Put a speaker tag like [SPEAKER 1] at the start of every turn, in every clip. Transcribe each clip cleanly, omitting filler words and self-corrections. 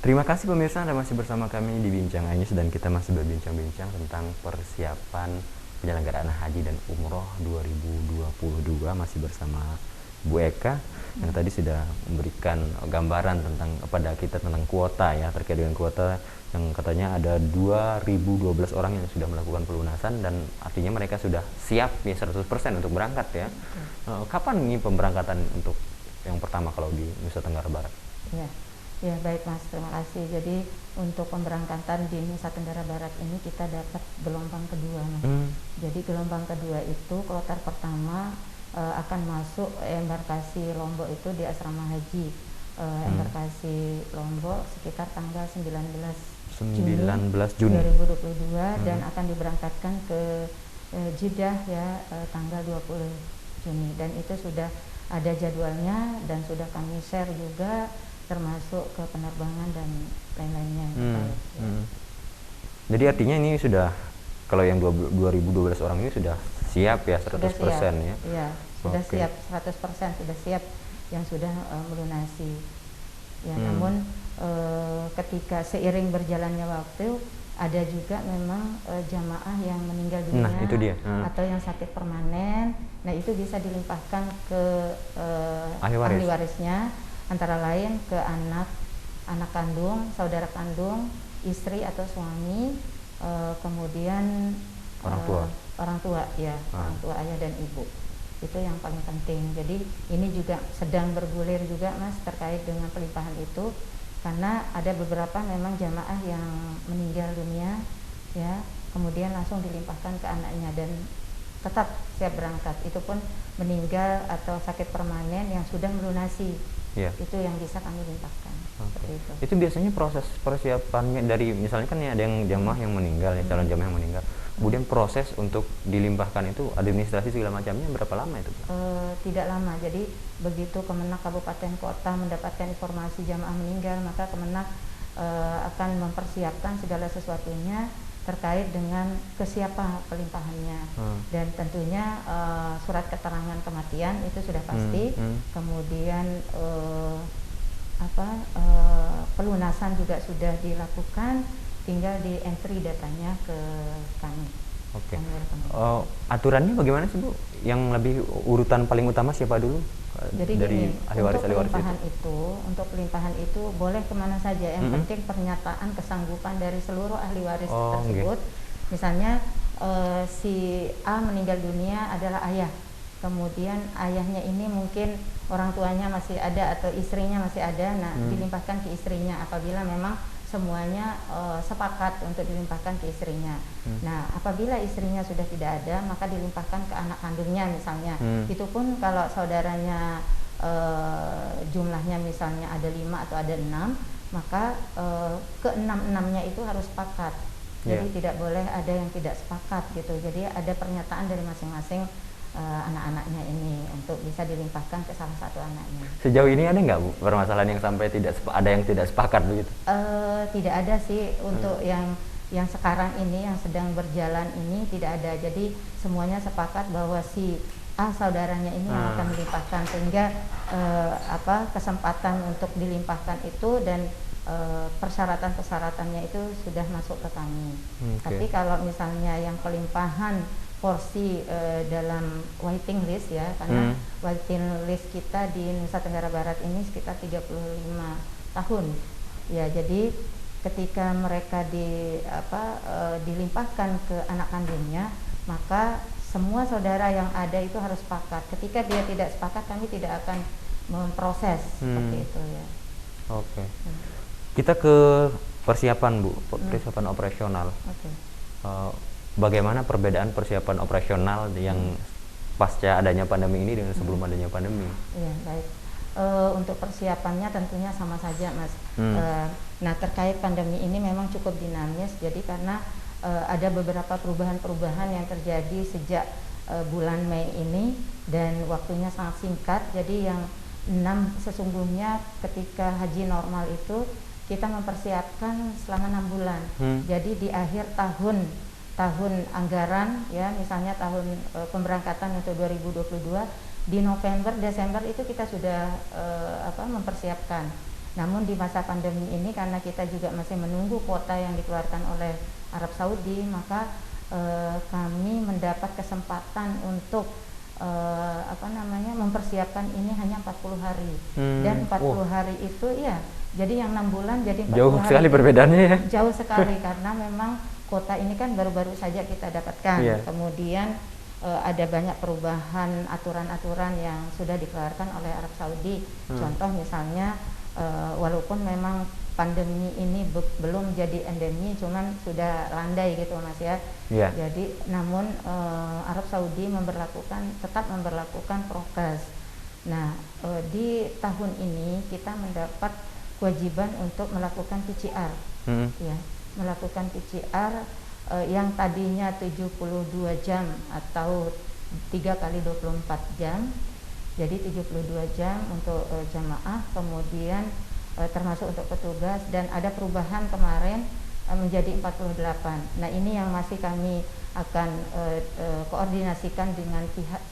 [SPEAKER 1] Terima kasih pemirsa, Anda masih bersama kami di Bincang Anies dan kita masih berbincang-bincang tentang persiapan penyelenggaraan haji dan umroh 2022 masih bersama Bu Eka yang tadi sudah memberikan gambaran tentang kepada kita tentang kuota ya, terkait dengan kuota yang katanya ada 2012 orang yang sudah melakukan pelunasan dan artinya mereka sudah siap ya 100% untuk berangkat ya. Kapan nih pemberangkatan untuk yang pertama kalau di Nusa Tenggara Barat?
[SPEAKER 2] Ya, ya baik Mas, terima kasih. Jadi untuk pemberangkatan di Nusa Tenggara Barat ini kita dapat gelombang kedua Mas. Jadi gelombang kedua itu kloter pertama akan masuk embarkasi Lombok itu di asrama haji embarkasi Lombok sekitar tanggal 19 Juni 2022 dan akan diberangkatkan ke Jeddah ya tanggal 20 Juni dan itu sudah ada jadwalnya dan sudah kami share juga termasuk ke penerbangan dan lain-lainnya.
[SPEAKER 1] Jadi artinya ini sudah kalau yang 2012 orang ini sudah siap ya 100%
[SPEAKER 2] sudah siap,
[SPEAKER 1] ya?
[SPEAKER 2] Iya, sudah siap 100% sudah siap yang sudah melunasi. Ya, namun ketika seiring berjalannya waktu ada juga memang jamaah yang meninggal dunia
[SPEAKER 1] itu dia.
[SPEAKER 2] atau yang sakit permanen. Nah, itu bisa dilimpahkan ke
[SPEAKER 1] ahli
[SPEAKER 2] warisnya antara lain ke anak kandung, saudara kandung, istri atau suami, kemudian orang tua ya, orang tua ayah dan ibu. Itu yang paling penting. Jadi ini juga sedang bergulir juga Mas terkait dengan pelimpahan itu karena ada beberapa memang jamaah yang meninggal dunia ya, kemudian langsung dilimpahkan ke anaknya dan tetap siap berangkat. Itu pun meninggal atau sakit permanen yang sudah melunasi. Itu yang bisa kami limpahkan. Seperti itu.
[SPEAKER 1] Itu biasanya proses persiapannya dari misalnya kan ya ada yang jamaah yang meninggal ya, calon jamaah yang meninggal. Kemudian proses untuk dilimpahkan itu administrasi segala macamnya berapa lama itu?
[SPEAKER 2] Tidak lama. Jadi begitu Kemenak Kabupaten Kota mendapatkan informasi jamaah meninggal, maka Kemenak akan mempersiapkan segala sesuatunya terkait dengan kesiapan pelimpahannya dan tentunya surat keterangan kematian itu sudah pasti. Kemudian pelunasan juga sudah dilakukan, tinggal di entry datanya ke kami.
[SPEAKER 1] Oke. Aturannya bagaimana sih Bu? Yang lebih urutan paling utama siapa dulu?
[SPEAKER 2] Jadi
[SPEAKER 1] dari ahli waris
[SPEAKER 2] untuk pelimpahan itu boleh kemana saja. Yang penting pernyataan kesanggupan dari seluruh ahli waris tersebut. Misalnya si A meninggal dunia adalah ayah. Kemudian ayahnya ini mungkin orang tuanya masih ada atau istrinya masih ada. Nah, dilimpahkan ke istrinya apabila memang semuanya sepakat untuk dilimpahkan ke istrinya. Nah, apabila istrinya sudah tidak ada, maka dilimpahkan ke anak kandungnya misalnya. Itu pun kalau saudaranya jumlahnya misalnya ada 5 atau ada 6, maka ke-6-6-nya itu harus sepakat. Jadi tidak boleh ada yang tidak sepakat gitu. Jadi ada pernyataan dari masing-masing anak-anaknya ini untuk bisa dilimpahkan ke salah satu anaknya.
[SPEAKER 1] Sejauh ini ada nggak Bu permasalahan yang sampai ada yang tidak sepakat begitu?
[SPEAKER 2] Tidak ada sih untuk yang sekarang ini yang sedang berjalan ini tidak ada. Jadi semuanya sepakat bahwa si A saudaranya ini yang akan dilimpahkan sehingga kesempatan untuk dilimpahkan itu dan persyaratan-persyaratannya itu sudah masuk ke kami. Tapi kalau misalnya yang pelimpahan porsi dalam waiting list ya, karena waiting list kita di Nusa Tenggara Barat ini sekitar 35 tahun ya. Jadi ketika mereka dilimpahkan ke anak kandungnya, maka semua saudara yang ada itu harus sepakat. Ketika dia tidak sepakat, kami tidak akan memproses seperti itu ya.
[SPEAKER 1] Oke. Kita ke persiapan Bu, persiapan operasional. Bagaimana perbedaan persiapan operasional yang pasca adanya pandemi ini dengan sebelum adanya pandemi?
[SPEAKER 2] Iya, baik. Untuk persiapannya tentunya sama saja Mas. Nah, terkait pandemi ini memang cukup dinamis, jadi karena ada beberapa perubahan-perubahan yang terjadi sejak bulan Mei ini dan waktunya sangat singkat. Jadi yang 6 sesungguhnya ketika haji normal itu kita mempersiapkan selama 6 bulan. Jadi di akhir tahun anggaran ya, misalnya tahun pemberangkatan untuk 2022 di November Desember itu kita sudah mempersiapkan. Namun di masa pandemi ini karena kita juga masih menunggu kuota yang dikeluarkan oleh Arab Saudi, maka kami mendapat kesempatan untuk mempersiapkan ini hanya 40 hari. Dan 40 hari itu ya, jadi yang 6 bulan jadi 40
[SPEAKER 1] jauh
[SPEAKER 2] hari.
[SPEAKER 1] Sekali perbedaannya ya.
[SPEAKER 2] Jauh sekali karena memang kuota ini kan baru-baru saja kita dapatkan. Kemudian ada banyak perubahan aturan-aturan yang sudah dikeluarkan oleh Arab Saudi. Contoh misalnya walaupun memang pandemi ini belum jadi endemi, cuman sudah landai gitu Mas ya. Jadi namun Arab Saudi tetap memberlakukan prokes. Nah, di tahun ini kita mendapat kewajiban untuk melakukan PCR. Ya, melakukan PCR yang tadinya 72 jam atau 3 kali 24 jam. Jadi 72 jam untuk jamaah, kemudian termasuk untuk petugas, dan ada perubahan kemarin menjadi 48. Nah, ini yang masih kami akan koordinasikan dengan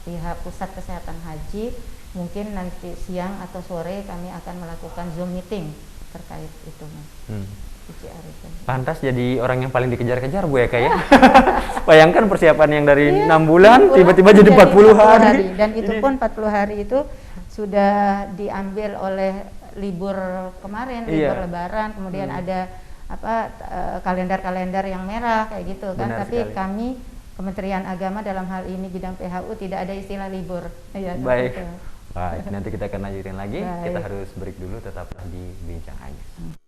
[SPEAKER 2] pihak Pusat Kesehatan Haji. Mungkin nanti siang atau sore kami akan melakukan Zoom meeting terkait itu, Mas. PCR itu.
[SPEAKER 1] Pantas jadi orang yang paling dikejar-kejar Bu Eka ya. Bayangkan persiapan yang dari 6 bulan tiba-tiba jadi 40 hari.
[SPEAKER 2] Dan itu pun 40 hari itu sudah diambil oleh libur kemarin, libur Lebaran, kemudian ada kalender-kalender yang merah kayak gitu kan.
[SPEAKER 1] Benar
[SPEAKER 2] tapi
[SPEAKER 1] sekali.
[SPEAKER 2] Kami Kementerian Agama dalam hal ini bidang PHU tidak ada istilah libur.
[SPEAKER 1] Baik. Baik, nanti kita akan lanjutin lagi. Kita harus break dulu, tetaplah di Bincang Anies.